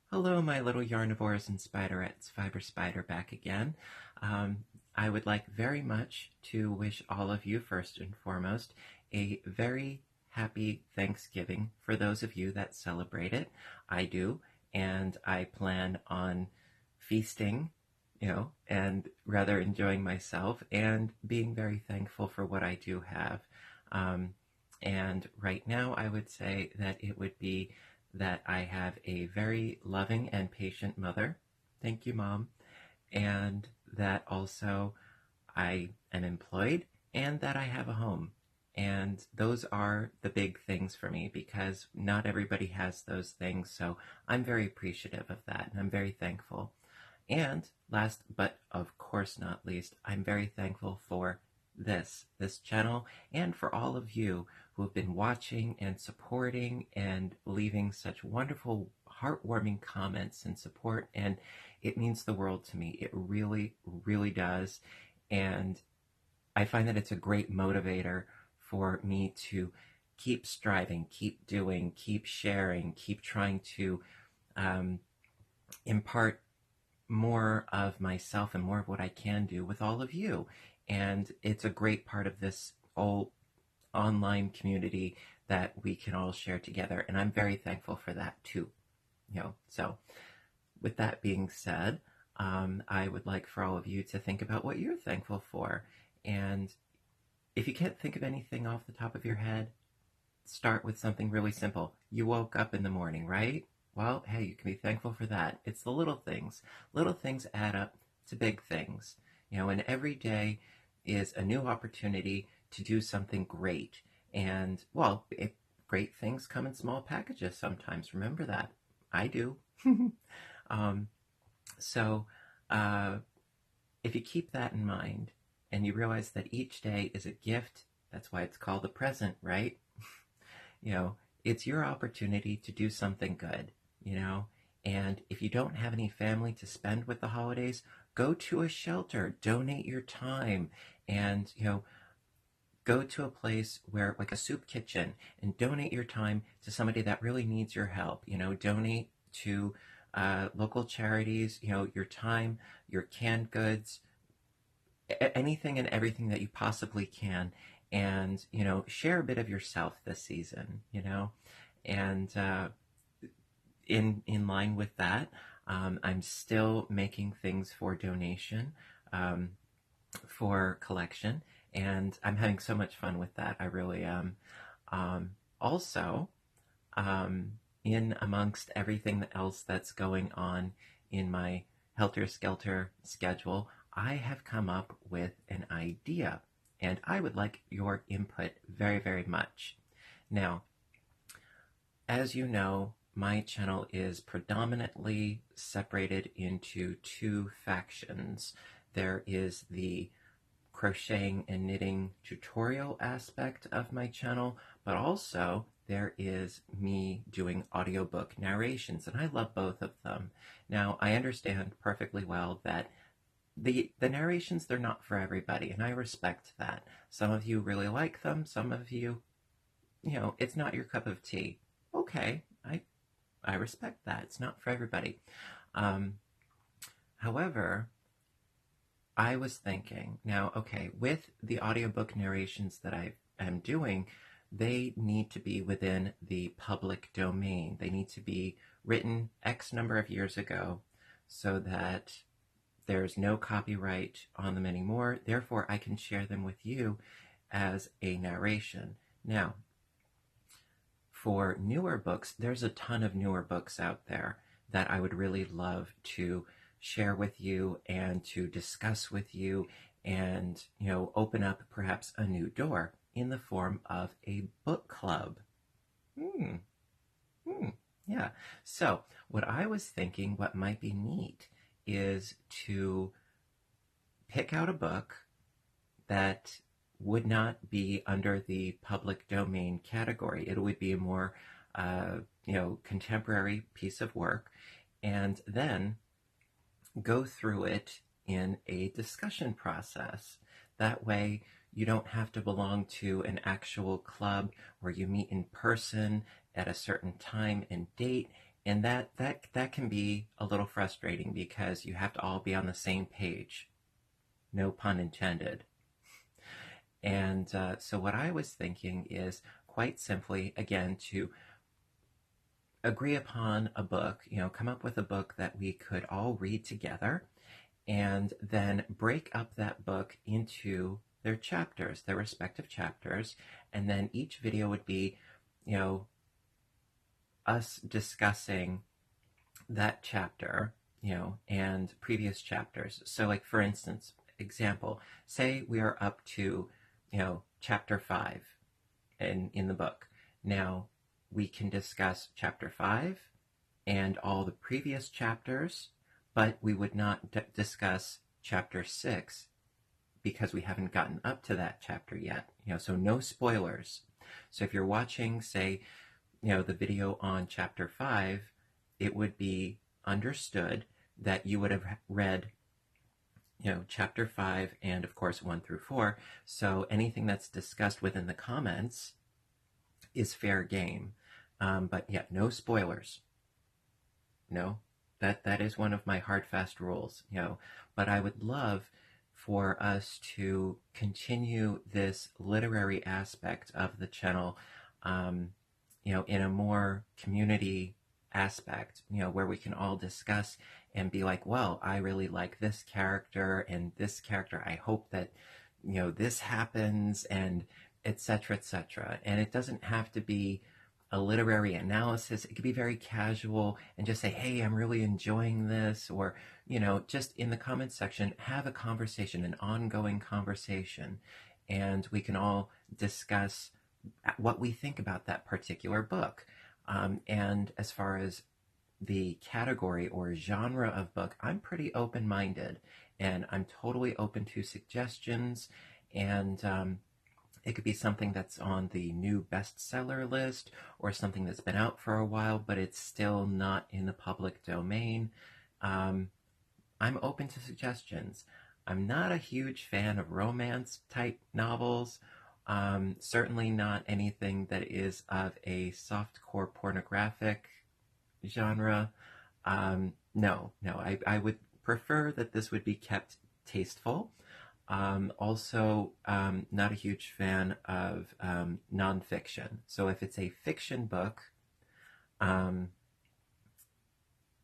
Hello, my little yarnivores and spiderettes. Fiber Spider back again. Um, I would like very much to wish all of you, first and foremost, a very happy Thanksgiving for those of you that celebrate it. I do, and I plan on feasting, and rather enjoying myself and being very thankful for what I do have. Um, and right now, I would say that it would be that I have a very loving and patient mother. Thank you, Mom. And that also I am employed and that I have a home. And those are the big things for me because not everybody has those things. So I'm very appreciative of that and I'm very thankful. And last but of course not least, I'm very thankful for this channel and for all of you who have been watching and supporting and leaving such wonderful heartwarming comments and support, and it means the world to me. It really really does. And I find that it's a great motivator for me to keep striving, keep doing, keep sharing, keep trying to um, impart more of myself and more of what I can do with all of you. And it's a great part of this whole online community that we can all share together. And I'm very thankful for that too. So with that being said, I would like for all of you to think about what you're thankful for. And if you can't think of anything off the top of your head, start with something really simple. You woke up in the morning, right? Well, hey, you can be thankful for that. It's the little things. Little things add up to big things. And every day is a new opportunity to do something great. And, well, great things come in small packages sometimes. Remember that. I do. um, so, uh, if you keep that in mind and you realize that each day is a gift, that's why it's called a present, right? you know, it's your opportunity to do something good, you know. And if you don't have any family to spend with the holidays, go to a shelter, donate your time, and, go to a place where, like a soup kitchen, and donate your time to somebody that really needs your help. Donate to local charities, your time, your canned goods, anything and everything that you possibly can, and share a bit of yourself this season, and in line with that, I'm still making things for donation, um, for collection, and I'm having so much fun with that. I really am. Also, um, in amongst everything else that's going on in my helter skelter schedule, I have come up with an idea, and I would like your input very, very much. Now, as you know, my channel is predominantly separated into two factions. There is the crocheting and knitting tutorial aspect of my channel, but also there is me doing audiobook narrations, and I love both of them. Now, I understand perfectly well that the narrations, they're not for everybody, and I respect that. Some of you really like them, some of you, it's not your cup of tea. Okay, I respect that. It's not for everybody. Um, However, I was thinking, now, okay, with the audiobook narrations that I am doing, they need to be within the public domain. They need to be written X number of years ago so that there's no copyright on them anymore. Therefore, I can share them with you as a narration. Now, for newer books, there's a ton of newer books out there that I would really love to share with you and to discuss with you, and open up perhaps a new door in the form of a book club. Hmm. Hmm. Yeah. So what I was thinking, what might be neat, is to pick out a book that would not be under the public domain category. It would be a more, contemporary piece of work, and then go through it in a discussion process. That way, you don't have to belong to an actual club where you meet in person at a certain time and date And that can be a little frustrating because you have to all be on the same page. No pun intended. And so what I was thinking is quite simply, again, to agree upon a book, come up with a book that we could all read together, and then break up that book into their chapters, their respective chapters, and then each video would be, us discussing that chapter, and previous chapters. So like, for instance, example, say we are up to, chapter 5 in the book. Now we can discuss chapter 5 and all the previous chapters, but we would not discuss chapter 6 because we haven't gotten up to that chapter yet. So no spoilers. So if you're watching, say, the video on chapter 5, it would be understood that you would have read, chapter 5 and of course 1 through 4. So anything that's discussed within the comments is fair game. But yeah, no spoilers. No, that is one of my hard, fast rules, but I would love for us to continue this literary aspect of the channel, in a more community aspect, where we can all discuss and be like, well, I really like this character and this character. I hope that, this happens, and etc., etc. And it doesn't have to be a literary analysis. It could be very casual and just say, hey, I'm really enjoying this, or, just in the comments section, have a conversation, an ongoing conversation, and we can all discuss what we think about that particular book. And as far as the category or genre of book, I'm pretty open-minded, and I'm totally open to suggestions, and it could be something that's on the new bestseller list, or something that's been out for a while, but it's still not in the public domain. I'm open to suggestions. I'm not a huge fan of romance-type novels. Certainly not anything that is of a softcore pornographic genre. No, I would prefer that this would be kept tasteful. Also, not a huge fan of nonfiction. So if it's a fiction book,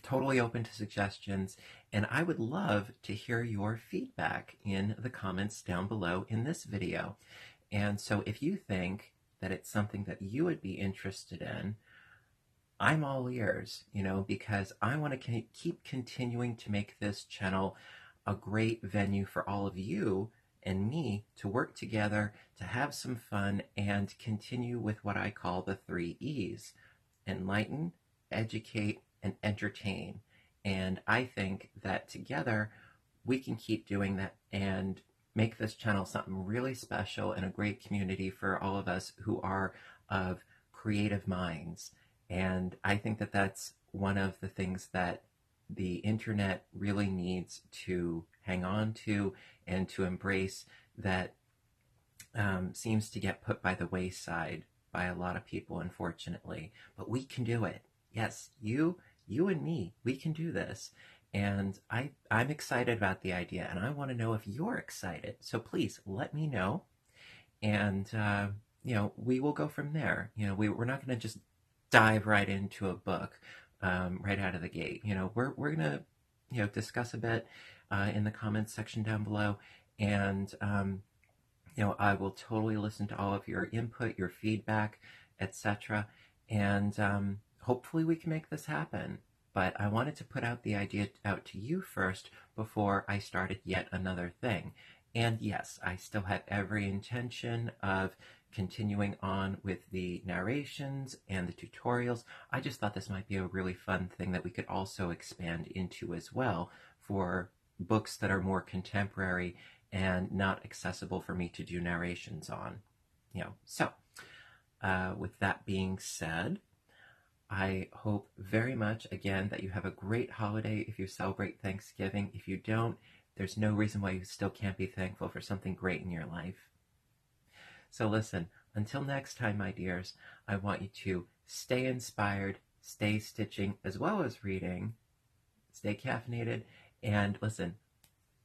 totally open to suggestions, and I would love to hear your feedback in the comments down below in this video. And so if you think that it's something that you would be interested in, I'm all ears, because I want to keep continuing to make this channel a great venue for all of you and me to work together, to have some fun, and continue with what I call the 3 E's: enlighten, educate, and entertain. And I think that together we can keep doing that and make this channel something really special and a great community for all of us who are of creative minds. And I think that that's one of the things that the internet really needs to hang on to and to embrace, that seems to get put by the wayside by a lot of people, unfortunately. But we can do it. Yes, you and me, we can do this. And I'm excited about the idea, and I want to know if you're excited. So please let me know, and we will go from there. We're not going to just dive right into a book right out of the gate. We're going to discuss a bit in the comments section down below, and I will totally listen to all of your input, your feedback, etc. And hopefully we can make this happen. But I wanted to put out the idea out to you first before I started yet another thing. And yes, I still have every intention of continuing on with the narrations and the tutorials. I just thought this might be a really fun thing that we could also expand into as well for books that are more contemporary and not accessible for me to do narrations on. So with that being said, I hope very much, again, that you have a great holiday if you celebrate Thanksgiving. If you don't, there's no reason why you still can't be thankful for something great in your life. So listen, until next time, my dears, I want you to stay inspired, stay stitching as well as reading, stay caffeinated, and listen,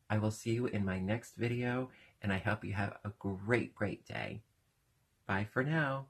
I will see you in my next video, and I hope you have a great, great day. Bye for now.